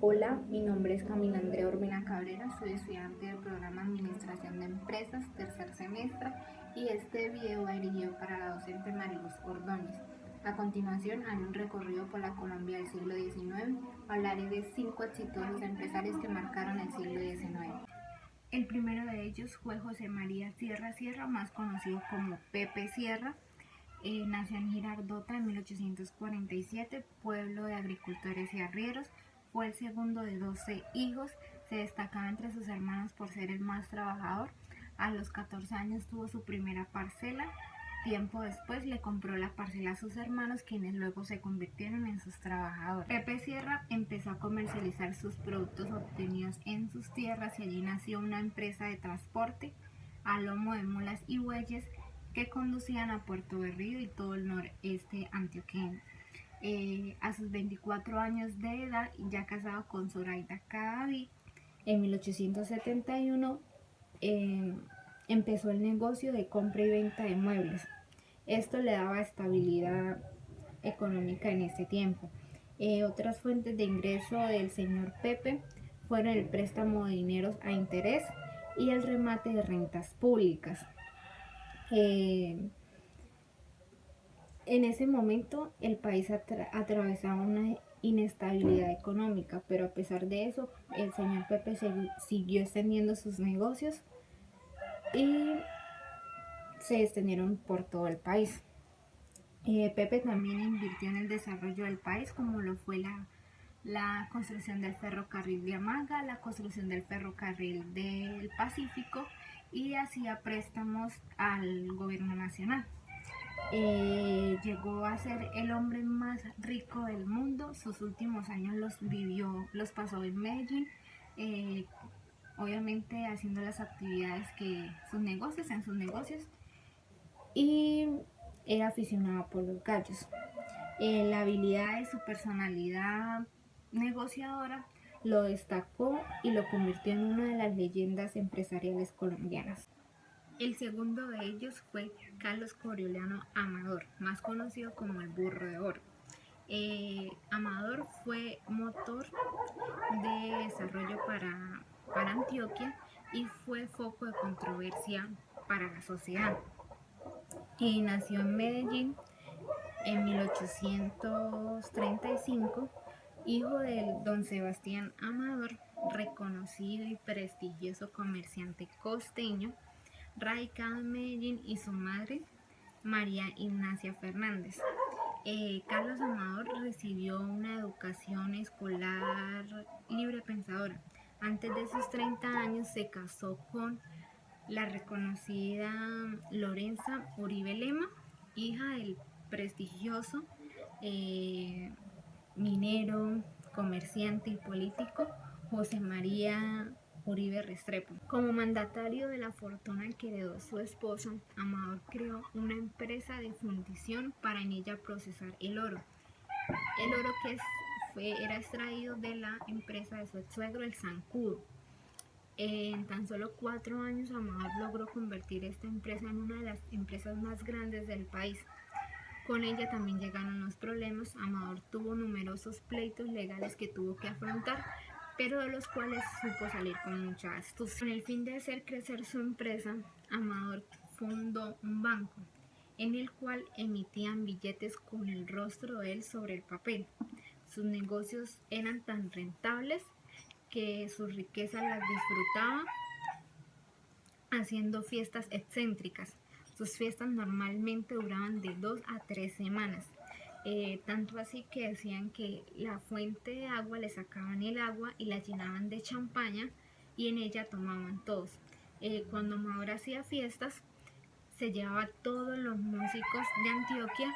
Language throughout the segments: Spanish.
Hola, mi nombre es Camila Andrea Urbina Cabrera, soy estudiante del programa Administración de Empresas, tercer semestre, y este video va dirigido para la docente Mariluz Ordóñez. A continuación, haré un recorrido por la Colombia del siglo XIX, hablaré de 5 exitosos empresarios que marcaron el siglo XIX. El primero de ellos fue José María Sierra, más conocido como Pepe Sierra. Nació en Girardota en 1847, pueblo de agricultores y arrieros. Fue el segundo de 12 hijos, se destacaba entre sus hermanos por ser el más trabajador. A los 14 años tuvo su primera parcela. Tiempo después le compró la parcela a sus hermanos, quienes luego se convirtieron en sus trabajadores. Pepe Sierra empezó a comercializar sus productos obtenidos en sus tierras y allí nació una empresa de transporte a lomo de mulas y bueyes que conducían a Puerto Berrío y todo el noreste antioqueño. A sus 24 años de edad, ya casado con Zoraida Cadavid, en 1871 empezó el negocio de compra y venta de muebles. Esto le daba estabilidad económica en ese tiempo. Otras fuentes de ingreso del señor Pepe fueron el préstamo de dineros a interés y el remate de rentas públicas. En ese momento el país atravesaba una inestabilidad económica, pero a pesar de eso el señor Pepe siguió extendiendo sus negocios y se extendieron por todo el país. Pepe también invirtió en el desarrollo del país, como lo fue la construcción del ferrocarril de Amaga, la construcción del ferrocarril del Pacífico, y hacía préstamos al gobierno nacional. Llegó a ser el hombre más rico del mundo. Sus últimos años los pasó en Medellín, obviamente haciendo las actividades en sus negocios, y era aficionado por los gallos. La habilidad de su personalidad negociadora lo destacó y lo convirtió en una de las leyendas empresariales colombianas. El segundo de ellos fue Carlos Coriolano Amador, más conocido como el Burro de Oro. Amador fue motor de desarrollo para Antioquia y fue foco de controversia para la sociedad. Nació en Medellín en 1835, hijo del don Sebastián Amador, reconocido y prestigioso comerciante costeño, radicado en Medellín, y su madre, María Ignacia Fernández. Carlos Amador recibió una educación escolar libre pensadora. Antes de sus 30 años se casó con la reconocida Lorenza Uribe Lema, hija del prestigioso minero, comerciante y político José María Uribe Restrepo. Como mandatario de la fortuna que heredó su esposa, Amador creó una empresa de fundición para en ella procesar el oro. El oro era extraído de la empresa de su ex suegro, el Zancudo. En tan solo 4 años, Amador logró convertir esta empresa en una de las empresas más grandes del país. Con ella también llegaron los problemas. Amador tuvo numerosos pleitos legales que tuvo que afrontar, pero de los cuales supo salir con mucha astucia. Con el fin de hacer crecer su empresa, Amador fundó un banco en el cual emitían billetes con el rostro de él sobre el papel. Sus negocios eran tan rentables que sus riquezas las disfrutaba haciendo fiestas excéntricas. Sus fiestas normalmente duraban de 2 a 3 semanas. Tanto así que decían que la fuente de agua le sacaban el agua y la llenaban de champaña y en ella tomaban todos. Cuando Amador hacía fiestas, se llevaba a todos los músicos de Antioquia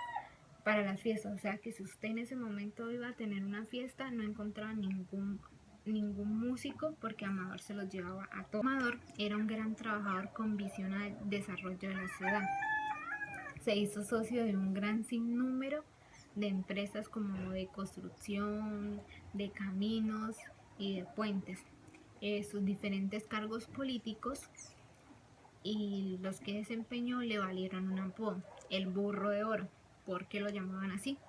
para las fiestas. O sea que si usted en ese momento iba a tener una fiesta, no encontraba ningún músico porque Amador se los llevaba a todos. Amador era un gran trabajador con visión al desarrollo de la ciudad. Se hizo socio de un gran sinnúmero de empresas como de construcción, de caminos y de puentes. Sus diferentes cargos políticos y los que desempeñó le valieron un apodo, el Burro de Oro. ¿Por qué lo llamaban así?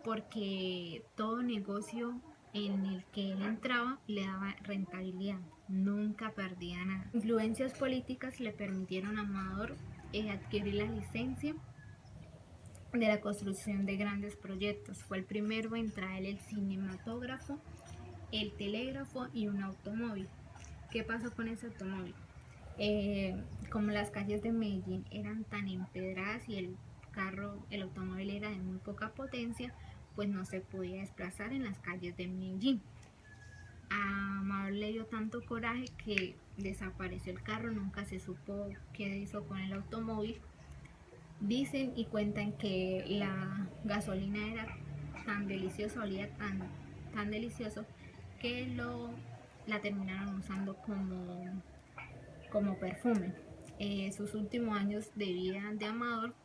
Porque todo negocio en el que él entraba le daba rentabilidad, nunca perdía nada. Influencias políticas le permitieron a Amador adquirir la licencia de la construcción de grandes proyectos. Fue el primero en traer el cinematógrafo, el telégrafo y un automóvil. ¿Qué pasó con ese automóvil? Como las calles de Medellín eran tan empedradas y el automóvil era de muy poca potencia, pues no se podía desplazar en las calles de Medellín. A Amador le dio tanto coraje que desapareció el carro, nunca se supo qué hizo con el automóvil. Dicen y cuentan que la gasolina era tan deliciosa, olía tan delicioso que la terminaron usando como perfume. Sus últimos años de vida de Amador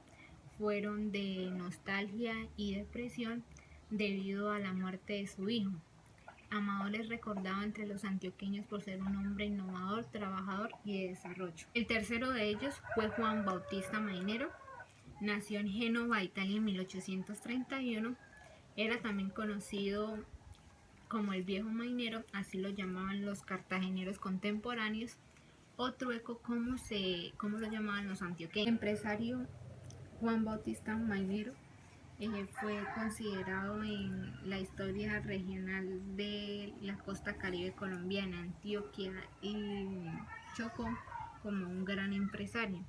fueron de nostalgia y depresión debido a la muerte de su hijo. Amador es recordado entre los antioqueños por ser un hombre innovador, trabajador y de desarrollo. El tercero de ellos fue Juan Bautista Mainero. Nació en Génova, Italia en 1831. Era también conocido como el viejo Mainero, así lo llamaban los cartageneros contemporáneos, o Trueco como lo llamaban los antioqueños. El empresario Juan Bautista Mainero fue considerado en la historia regional de la costa caribe colombiana, Antioquia y Chocó, como un gran empresario.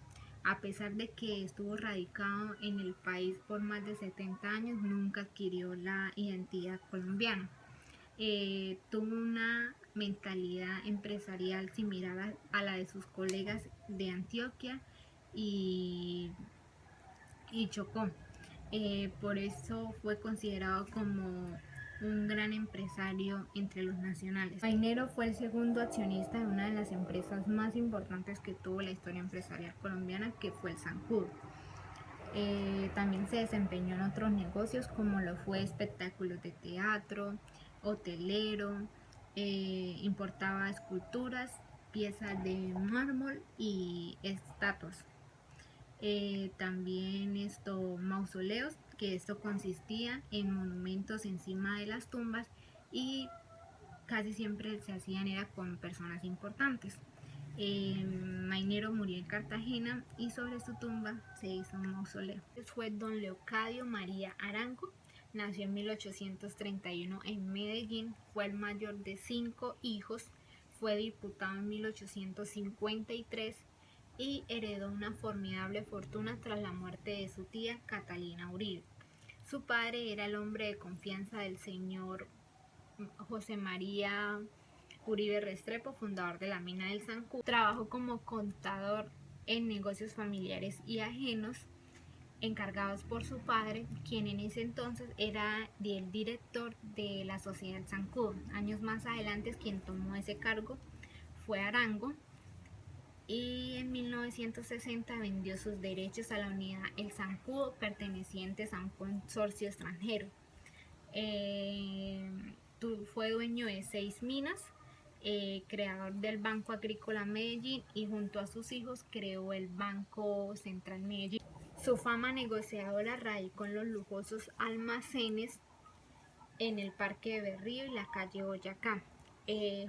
A pesar de que estuvo radicado en el país por más de 70 años, nunca adquirió la identidad colombiana. Tuvo una mentalidad empresarial similar a la de sus colegas de Antioquia y Chocó. Por eso fue considerado como un gran empresario entre los nacionales. Mainero fue el segundo accionista de una de las empresas más importantes que tuvo la historia empresarial colombiana, que fue el Zancudo. También se desempeñó en otros negocios como lo fue espectáculos de teatro, hotelero, importaba esculturas, piezas de mármol y estatuas. También mausoleos, que esto consistía en monumentos encima de las tumbas y casi siempre se hacían era con personas importantes. Mainero murió en Cartagena y sobre su tumba se hizo un mausoleo. Fue don Leocadio María Arango. Nació en 1831 en Medellín, fue el mayor de 5 hijos, fue diputado en 1853 y heredó una formidable fortuna tras la muerte de su tía Catalina Uribe. Su padre era el hombre de confianza del señor José María Uribe Restrepo, fundador de la mina del Zancudo. Trabajó como contador en negocios familiares y ajenos encargados por su padre, quien en ese entonces era el director de la Sociedad del Zancudo. Años más adelante quien tomó ese cargo fue Arango, y en 1960 vendió sus derechos a la unidad El Zancudo, pertenecientes a un consorcio extranjero. Fue dueño de 6 minas, creador del Banco Agrícola Medellín, y junto a sus hijos creó el Banco Central Medellín. Su fama negociadora radicó en los lujosos almacenes en el Parque de Berrío y la calle Boyacá.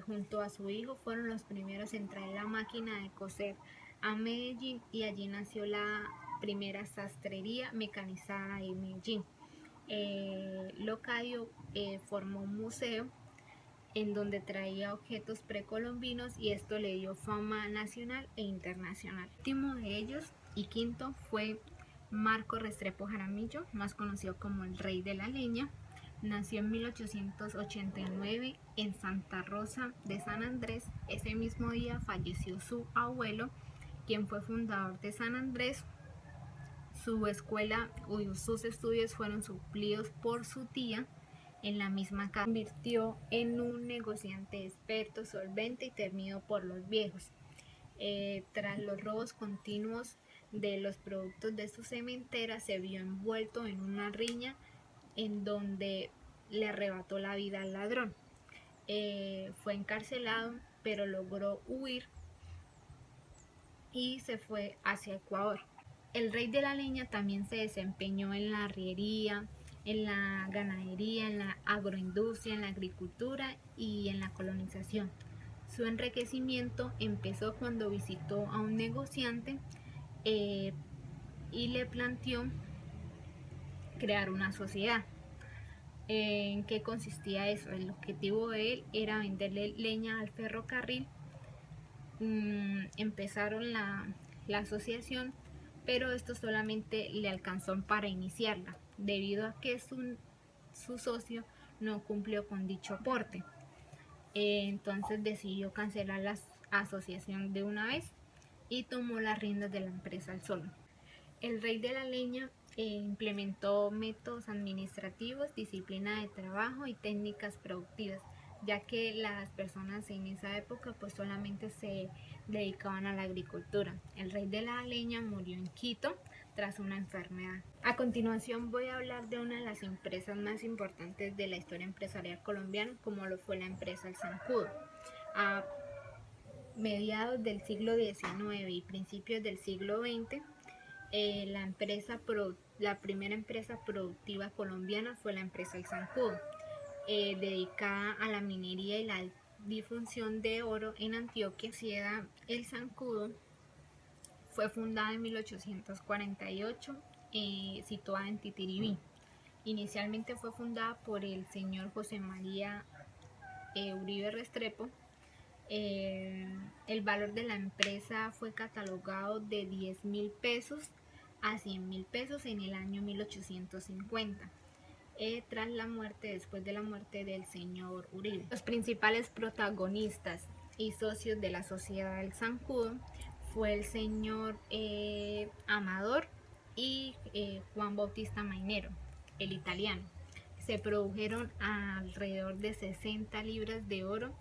Junto a su hijo fueron los primeros en traer la máquina de coser a Medellín, y allí nació la primera sastrería mecanizada de Medellín. Leocadio formó un museo en donde traía objetos precolombinos, y esto le dio fama nacional e internacional. El último de ellos y quinto fue Marco Restrepo Jaramillo, más conocido como el Rey de la Leña. Nació en 1889 en Santa Rosa de San Andrés. Ese mismo día falleció su abuelo, quien fue fundador de San Andrés. Sus estudios fueron suplidos por su tía en la misma casa. Se convirtió en un negociante experto, solvente y temido por los viejos. Tras los robos continuos de los productos de su cementera, se vio envuelto en una riña en donde le arrebató la vida al ladrón. Fue encarcelado, pero logró huir y se fue hacia Ecuador. El Rey de la Leña también se desempeñó en la arriería, en la ganadería, en la agroindustria, en la agricultura y en la colonización. Su enriquecimiento empezó cuando visitó a un negociante y le planteó crear una sociedad. ¿En qué consistía eso? El objetivo de él era venderle leña al ferrocarril. Empezaron la asociación, pero esto solamente le alcanzó para iniciarla, debido a que su socio no cumplió con dicho aporte. Entonces decidió cancelar la asociación de una vez y tomó las riendas de la empresa al solo. El rey de la leña implementó métodos administrativos, disciplina de trabajo y técnicas productivas, ya que las personas en esa época pues solamente se dedicaban a la agricultura. El rey de la leña murió en Quito tras una enfermedad. A continuación voy a hablar de una de las empresas más importantes de la historia empresarial colombiana, como lo fue la empresa El Zancudo. A mediados del siglo XIX y principios del siglo XX, la primera empresa productiva colombiana fue la empresa El Zancudo, dedicada a la minería y la difusión de oro en Antioquia. La sociedad El Zancudo fue fundada en 1848, situada en Titiribí. Inicialmente fue fundada por el señor José María Uribe Restrepo. El valor de la empresa fue catalogado de 10.000 pesos a 100.000 pesos en el año 1850, después de la muerte del señor Uribe. Los principales protagonistas y socios de la sociedad del Zancudo fue el señor Amador y Juan Bautista Mainero, el italiano. Se produjeron alrededor de 60 libras de oro.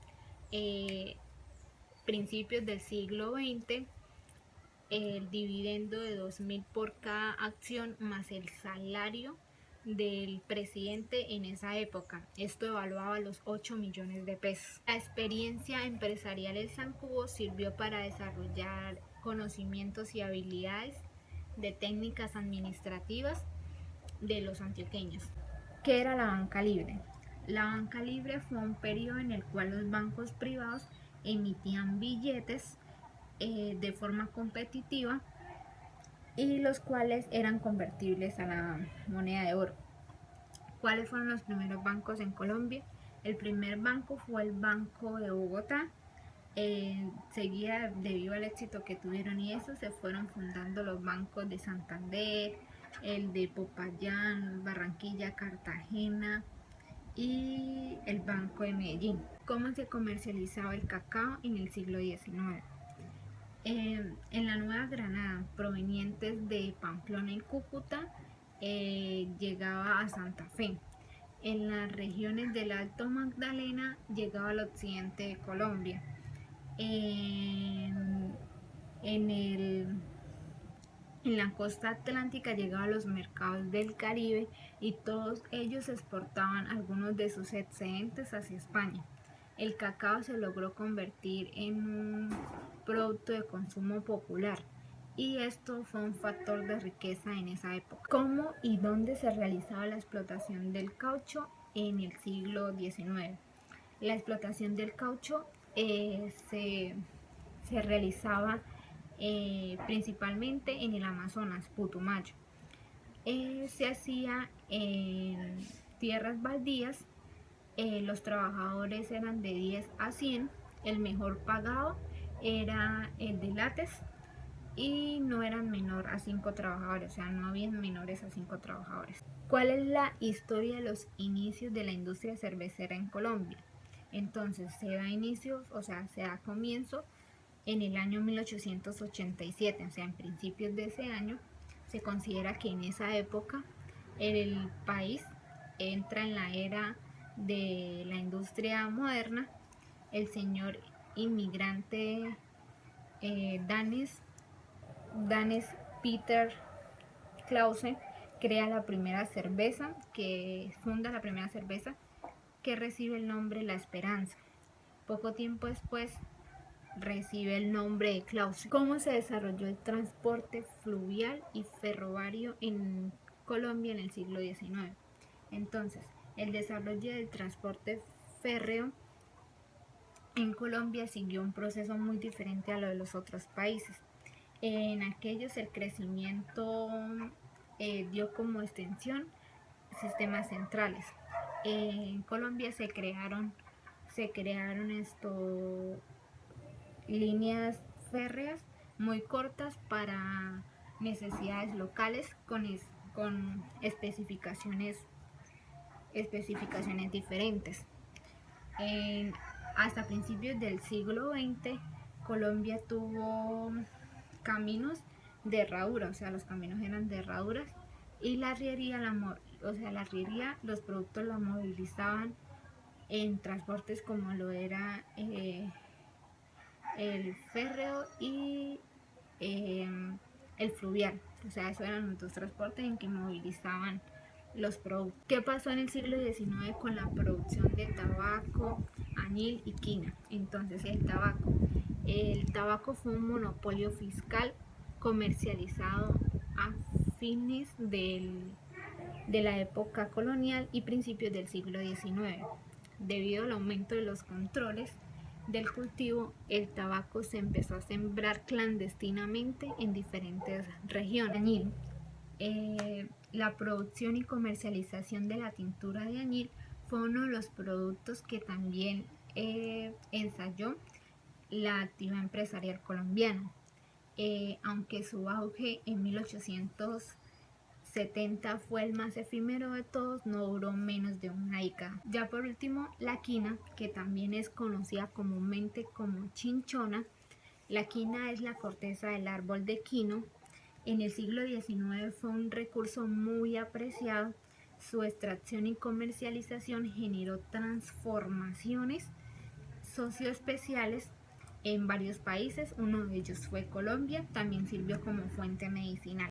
Principios del siglo XX, el dividendo de 2.000 por cada acción más el salario del presidente en esa época. Esto evaluaba los 8 millones de pesos. La experiencia empresarial del Zancudo sirvió para desarrollar conocimientos y habilidades de técnicas administrativas de los antioqueños. ¿Qué era la banca libre? La banca libre fue un periodo en el cual los bancos privados emitían billetes de forma competitiva y los cuales eran convertibles a la moneda de oro. ¿Cuáles fueron los primeros bancos en Colombia? El primer banco fue el Banco de Bogotá. Seguida, debido al éxito que tuvieron y eso, se fueron fundando los bancos de Santander, el de Popayán, Barranquilla, Cartagena y el Banco de Medellín. ¿Cómo se comercializaba el cacao en el siglo XIX? En la Nueva Granada, provenientes de Pamplona y Cúcuta, llegaba a Santa Fe. En las regiones del Alto Magdalena llegaba al occidente de Colombia. En la costa atlántica llegaba a los mercados del Caribe y todos ellos exportaban algunos de sus excedentes hacia España. El cacao se logró convertir en un producto de consumo popular y esto fue un factor de riqueza en esa época. ¿Cómo y dónde se realizaba la explotación del caucho en el siglo XIX? La explotación del caucho se realizaba principalmente en el Amazonas, Putumayo. Se hacía en tierras baldías. Los trabajadores eran de 10 a 100. El mejor pagado era el de látex y no eran menor a 5 trabajadores, o sea, no habían menores a 5 trabajadores. ¿Cuál es la historia de los inicios de la industria cervecera en Colombia? Entonces se da comienzo en el año 1887, o sea, en principios de ese año. Se considera que en esa época el país entra en la era de la industria moderna. El señor inmigrante danés Peter Clausen crea la primera cerveza, funda la primera cerveza que recibe el nombre La Esperanza. Poco tiempo después recibe el nombre de Clausen. ¿Cómo se desarrolló el transporte fluvial y ferroviario en Colombia en el siglo XIX? Entonces, el desarrollo del transporte férreo en Colombia siguió un proceso muy diferente a lo de los otros países. En aquellos el crecimiento dio como extensión sistemas centrales. En Colombia se crearon líneas férreas muy cortas para necesidades locales con especificaciones diferentes. En, hasta principios del siglo XX, Colombia tuvo caminos de herradura, o sea, los caminos eran de herraduras y la riería, los productos la movilizaban en transportes como lo era el férreo y eh, el fluvial. O sea, esos eran los dos transportes en que movilizaban los productos. ¿Qué pasó en el siglo XIX con la producción de tabaco, añil y quina? Entonces, el tabaco fue un monopolio fiscal comercializado a fines de la época colonial y principios del siglo XIX. Debido al aumento de los controles del cultivo, el tabaco se empezó a sembrar clandestinamente en diferentes regiones. Añil. La producción y comercialización de la tintura de añil fue uno de los productos que también ensayó la activa empresarial colombiana. Aunque su auge en 1870 fue el más efímero de todos, no duró menos de una década. Ya por último, la quina, que también es conocida comúnmente como chinchona. La quina es la corteza del árbol de quino. En el siglo XIX fue un recurso muy apreciado. Su extracción y comercialización generó transformaciones socioespeciales en varios países. Uno de ellos fue Colombia. También sirvió como fuente medicinal.